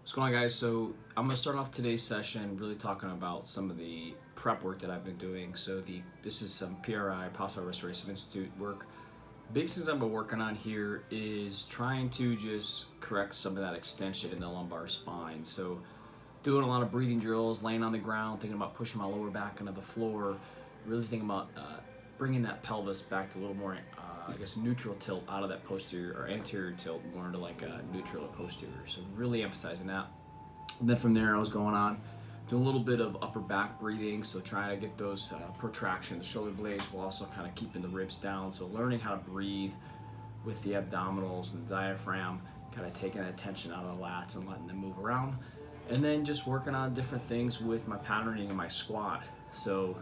What's going on, guys? So I'm gonna start off today's session really talking about some of the prep work that I've been doing. So this is some PRI, Postural Restoration Institute work. Big things I've been working on here is trying to just correct some of that extension in the lumbar spine. So doing a lot of breathing drills, laying on the ground, thinking about pushing my lower back into the floor, really thinking about bringing that pelvis back to a little more, neutral tilt out of that posterior or anterior tilt, more into like a neutral or posterior. So really emphasizing that. And then from there, I was going on doing a little bit of upper back breathing, so trying to get those protractions, shoulder blades, while also kind of keeping the ribs down. So learning how to breathe with the abdominals and the diaphragm, kind of taking that tension out of the lats and letting them move around. And then just working on different things with my patterning and my squat. So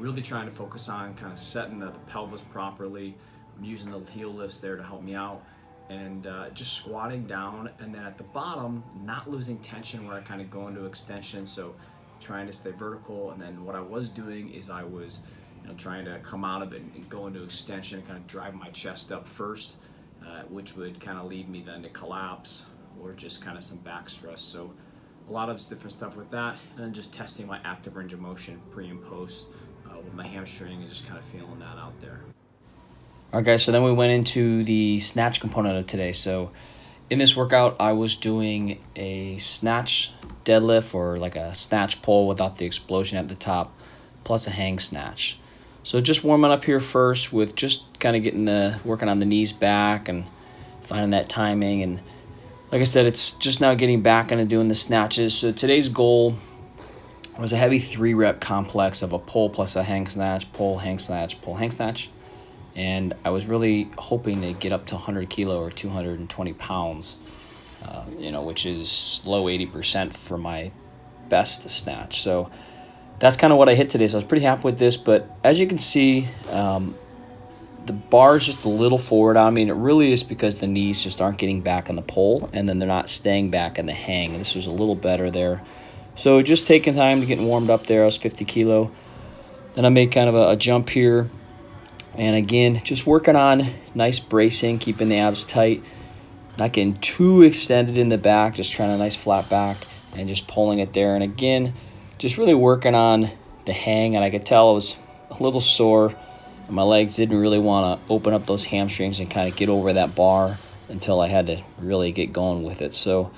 really trying to focus on kind of setting the pelvis properly. I'm using the heel lifts there to help me out, and just squatting down, and then at the bottom not losing tension where I kind of go into extension, so trying to stay vertical. And then what I was doing is I was trying to come out of it and go into extension and kind of drive my chest up first, which would kind of lead me then to collapse or just kind of some back stress. So a lot of different stuff with that, and then just testing my active range of motion pre and post with my hamstring and just kind of feeling that out there. All right, guys, so then we went into the snatch component of today. So in this workout, I was doing a snatch deadlift, or like a snatch pull without the explosion at the top, plus a hang snatch. So just warming up here first with just kind of working on the knees back and finding that timing. And like I said, it's just now getting back into doing the snatches. So today's goal was a heavy 3-rep complex of a pull plus a hang snatch, pull, hang snatch, pull, hang snatch. And I was really hoping to get up to 100 kilo or 220 pounds, which is low 80% for my best snatch. So that's kind of what I hit today. So I was pretty happy with this. But as you can see, the bar is just a little forward on me. And it really is because the knees just aren't getting back on the pull, and then they're not staying back in the hang. And this was a little better there. So just taking time to get warmed up there. I was 50 kilo. Then I made kind of a jump here. And again, just working on nice bracing, keeping the abs tight, not getting too extended in the back, just trying a nice flat back and just pulling it there. And again, just really working on the hang. And I could tell I was a little sore, and my legs didn't really want to open up those hamstrings and kind of get over that bar until I had to really get going with it. So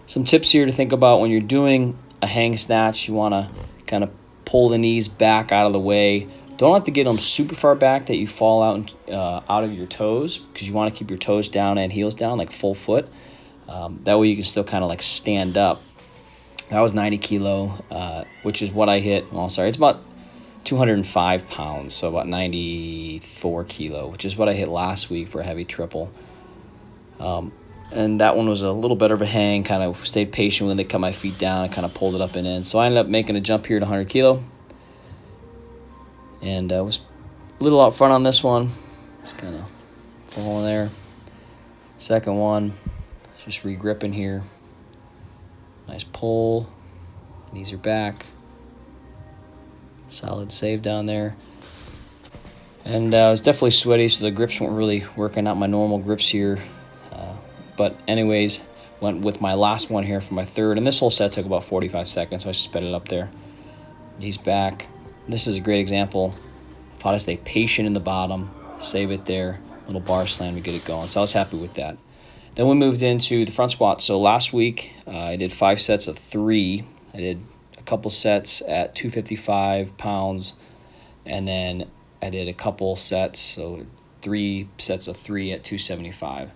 some tips here to think about when you're doing a hang snatch. You want to kind of pull the knees back out of the way. Don't have to get them super far back that you fall out of your toes, because you want to keep your toes down and heels down, like full foot. That way you can still kind of like stand up. That was 90 kilo, which is what I hit. Well, sorry, it's about 205 pounds, so about 94 kilo, which is what I hit last week for a heavy triple. And that one was a little better of a hang, kind of stayed patient when they cut my feet down and kind of pulled it up and in. So I ended up making a jump here to 100 kilo. And I was a little out front on this one. Just kind of falling there. Second one, just regripping here. Nice pull. Knees are back. Solid save down there. And I was definitely sweaty, so the grips weren't really working out my normal grips here. But anyways, went with my last one here for my third. And this whole set took about 45 seconds, so I sped it up there. Knees back. This is a great example of how to stay patient in the bottom, save it there, little bar slam to get it going. So I was happy with that. Then we moved into the front squat. So last week I did 5 sets of 3. I did a couple sets at 255 pounds, and then I did a couple sets, so 3 sets of 3 at 275.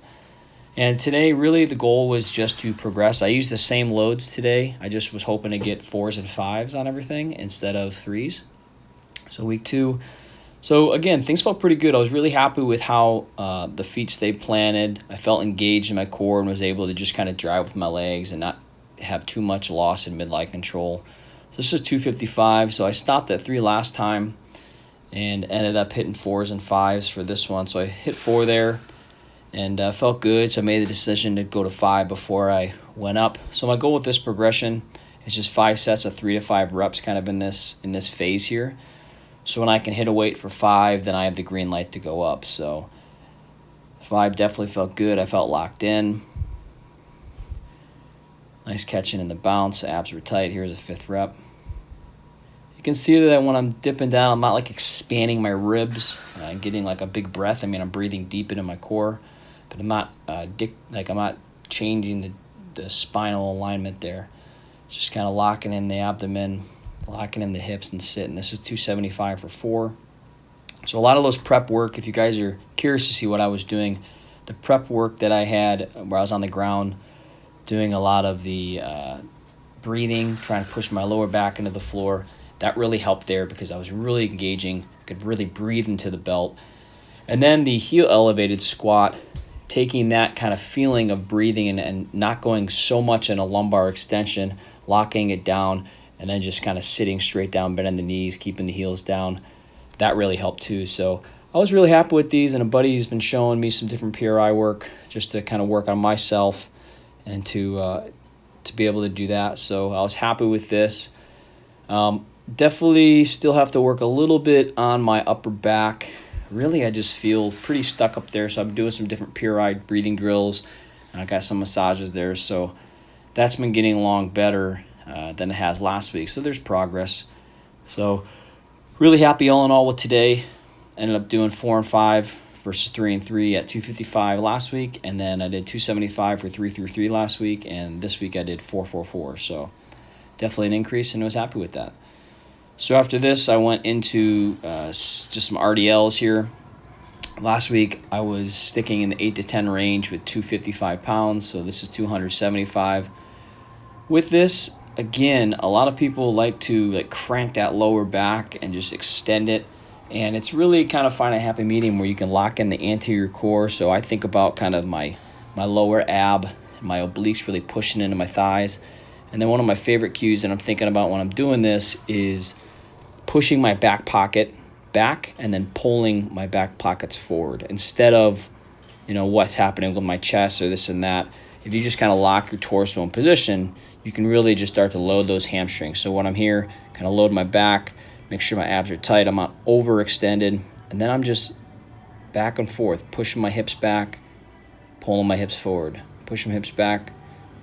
And today, really, the goal was just to progress. I used the same loads today. I just was hoping to get 4s and 5s on everything instead of 3s. So week 2. So again, things felt pretty good. I was really happy with how the feet stayed planted. I felt engaged in my core and was able to just kind of drive with my legs and not have too much loss in midline control. So this is 255. So I stopped at 3 last time and ended up hitting 4s and 5s for this one. So I hit 4 there. And felt good, so I made the decision to go to 5 before I went up. So my goal with this progression is just 5 sets of 3 to 5 reps, kind of in this phase here. So when I can hit a weight for 5, then I have the green light to go up. So 5 definitely felt good. I felt locked in. Nice catching in the bounce. Abs were tight. Here's a 5th rep. You can see that when I'm dipping down, I'm not like expanding my ribs and getting like a big breath. I mean, I'm breathing deep into my core, but I'm not I'm not changing the spinal alignment there. Just kind of locking in the abdomen, locking in the hips and sitting. This is 275 for 4. So a lot of those prep work, if you guys are curious to see what I was doing, the prep work that I had where I was on the ground doing a lot of the breathing, trying to push my lower back into the floor, that really helped there because I was really engaging, could really breathe into the belt. And then the heel elevated squat, taking that kind of feeling of breathing and not going so much in a lumbar extension, locking it down, and then just kind of sitting straight down, bending the knees, keeping the heels down. That really helped too. So I was really happy with these, and a buddy's been showing me some different PRI work just to kind of work on myself and to be able to do that. So I was happy with this. Definitely still have to work a little bit on my upper back. Really, I just feel pretty stuck up there, so I'm doing some different PRI breathing drills, and I got some massages there, so that's been getting along better than it has last week, so there's progress. So really happy all in all with today. Ended up doing 4 and 5 versus 3 and 3 at 255 last week, and then I did 275 for 3 through 3 last week, and this week I did 444, so definitely an increase, and I was happy with that. So after this, I went into just some RDLs here. Last week, I was sticking in the 8 to 10 range with 255 pounds, so this is 275. With this, again, a lot of people like to crank that lower back and just extend it, and it's really kind of find a happy medium where you can lock in the anterior core. So I think about kind of my lower ab, my obliques really pushing into my thighs. And then one of my favorite cues that I'm thinking about when I'm doing this is pushing my back pocket back and then pulling my back pockets forward instead of, what's happening with my chest or this and that. If you just kind of lock your torso in position, you can really just start to load those hamstrings. So when I'm here, kind of load my back, make sure my abs are tight, I'm not overextended, and then I'm just back and forth, pushing my hips back, pulling my hips forward, pushing my hips back,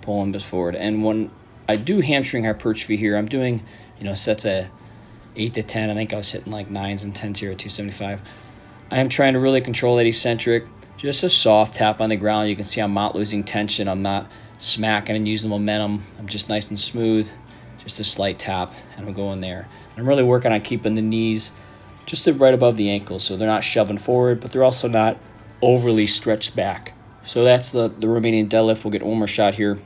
pulling hips forward. And when I do hamstring hypertrophy here, I'm doing, sets of 8 to 10. I think I was hitting like 9s and 10s here at 275. I am trying to really control that eccentric. Just a soft tap on the ground. You can see I'm not losing tension. I'm not smacking and using momentum. I'm just nice and smooth. Just a slight tap, and I'm going there. I'm really working on keeping the knees just right above the ankles, so they're not shoving forward, but they're also not overly stretched back. So that's the Romanian deadlift. We'll get one more shot here.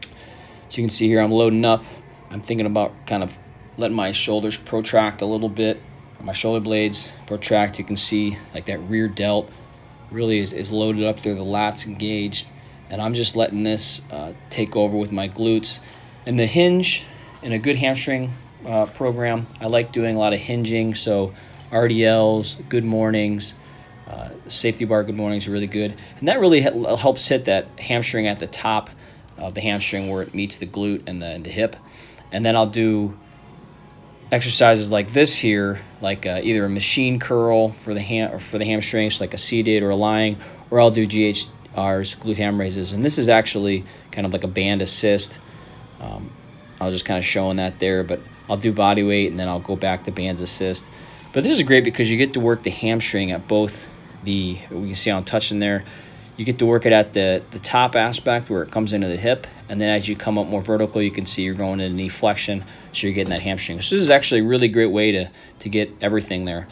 So you can see here I'm loading up. I'm thinking about kind of letting my shoulders protract a little bit. My shoulder blades protract. You can see like that rear delt really is loaded up there. The lats engaged. And I'm just letting this take over with my glutes. And the hinge in a good hamstring program, I like doing a lot of hinging. So RDLs, good mornings, safety bar good mornings are really good. And that really helps hit that hamstring at the top of the hamstring where it meets the glute and the hip. And then I'll do exercises like this here, like either a machine curl for the hamstrings, like a seated or a lying, or I'll do GHRs, glute ham raises. And this is actually kind of like a band assist. I was just kind of showing that there, but I'll do body weight and then I'll go back to bands assist. But this is great because you get to work the hamstring at both we can see how I'm touching there. You get to work it at the top aspect where it comes into the hip, and then as you come up more vertical, you can see you're going into knee flexion, so you're getting that hamstring. So this is actually a really great way to get everything there.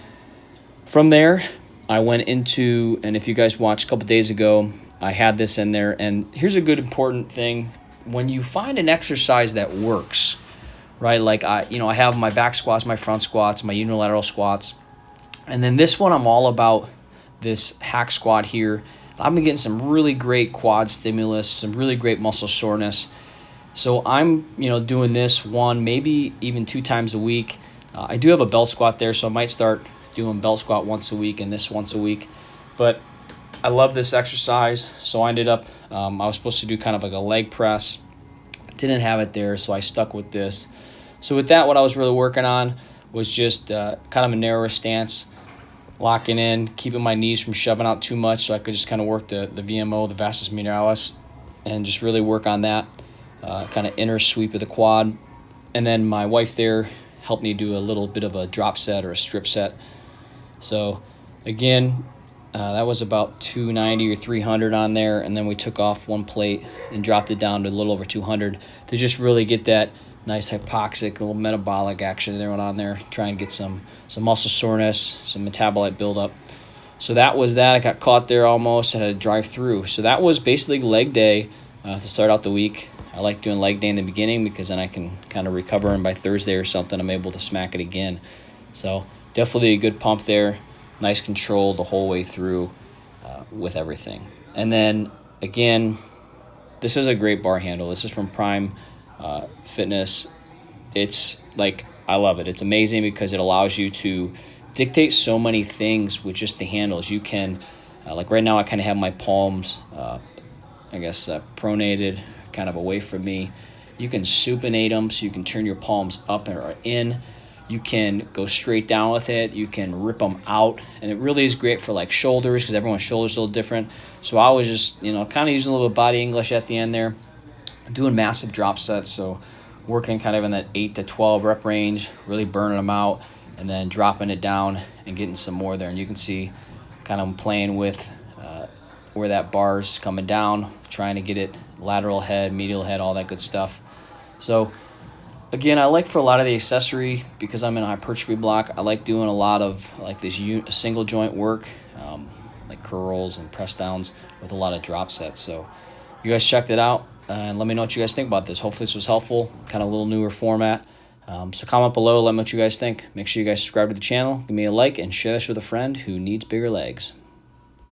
From there, I went into, and if you guys watched a couple days ago, I had this in there, and here's a good important thing. When you find an exercise that works, right, like I have my back squats, my front squats, my unilateral squats, and then this one I'm all about this hack squat here. I've been getting some really great quad stimulus, some really great muscle soreness. So I'm, doing this one, maybe even 2 times a week. I do have a belt squat there, so I might start doing belt squat once a week and this once a week. But I love this exercise, so I ended up, I was supposed to do kind of like a leg press. Didn't have it there, so I stuck with this. So with that, what I was really working on was just kind of a narrower stance, locking in, keeping my knees from shoving out too much so I could just kind of work the VMO, the vastus medialis, and just really work on that. kind of inner sweep of the quad. And then my wife there helped me do a little bit of a drop set or a strip set. So again, that was about 290 or 300 on there, and then we took off one plate and dropped it down to a little over 200 to just really get that nice hypoxic, little metabolic action there on there, try and get some muscle soreness, some metabolite buildup. So that was that. I got caught there almost. I had to drive through. So that was basically leg day to start out the week. I like doing leg day in the beginning because then I can kind of recover, and by Thursday or something, I'm able to smack it again. So definitely a good pump there. Nice control the whole way through with everything. And then, again, this is a great bar handle. This is from Prime Fitness. It's like, I love it. It's amazing because it allows you to dictate so many things with just the handles. You can, like right now I kind of have my palms, pronated, kind of away from me. You can supinate them, so you can turn your palms up or in. You can go straight down with it. You can rip them out. And it really is great for like shoulders because everyone's shoulders are a little different. So I was just, kind of using a little bit of body English at the end there. Doing massive drop sets. So working kind of in that 8 to 12 rep range, really burning them out, and then dropping it down and getting some more there. And you can see kind of playing with where that bar's coming down, trying to get it lateral head, medial head, all that good stuff. So again, I like for a lot of the accessory, because I'm in a hypertrophy block, I like doing a lot of like this single joint work, like curls and press downs with a lot of drop sets. So you guys checked it out and let me know what you guys think about this. Hopefully this was helpful, kind of a little newer format. So comment below, let me know what you guys think. Make sure you guys subscribe to the channel, give me a like, and share this with a friend who needs bigger legs.